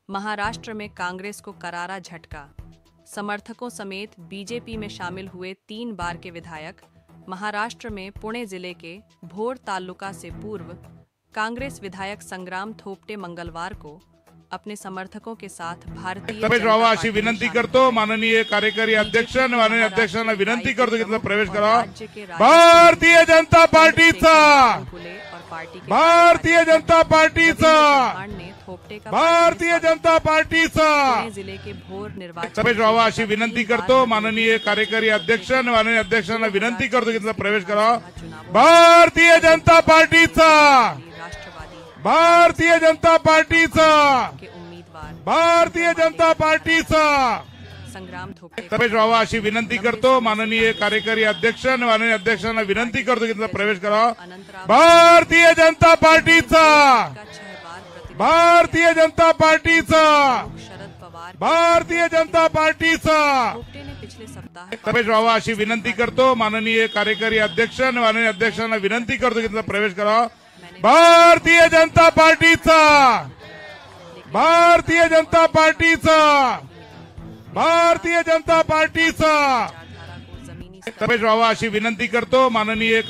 महाराष्ट्र में कांग्रेस को करारा झटका। समर्थकों समेत बीजेपी में शामिल हुए 3 बार के विधायक महाराष्ट्र में पुणे जिले के भोर तालुका से पूर्व कांग्रेस विधायक संग्राम थोपटे मंगलवार को अपने समर्थकों के साथ भारतीय प्रवेश व्हावा अशी विनंती करतो। माननीय कार्यकारी अध्यक्ष आणि माननीय अध्यक्षांना विनंती करतो की प्रवेश करावा। भारतीय जनता पार्टीचा भारतीय जनता पार्टीचा भारतीय जनता पार्टीचा जिले के भोर निर्वाचन प्रवेश व्हावा अशी विनंती करतो। माननीय कार्यकारी अध्यक्ष आणि माननीय अध्यक्षांना विनंती करतो की प्रवेश करावा। भारतीय जनता पार्टीचा भारतीय जनता पार्टीचा के उम्मीदवार भारतीय जनता पार्टीचा संग्राम थोपटे प्रवेश व्हावा अशी विनंती करतो। माननीय कार्यकारी अध्यक्ष आणि माननीय अध्यक्षांना विनंती करतो की प्रवेश करावा। भारतीय जनता पार्टीचा भारतीय जनता पार्टीचा शरद पवार भारतीय जनता पार्टीचा थोपटे ने पिछले सप्ताह प्रवेश व्हावा अशी विनंती करतो। माननीय कार्यकारी अध्यक्ष आणि माननीय अध्यक्षांना विनंती करतो की प्रवेश करावा। भारतीय जनता पार्टीचा भारतीय जनता पार्टीचा भारतीय जनता पार्टीचा विचारधारा को जमीनी प्रवेश व्हावा अशी विनंती करतो। माननीय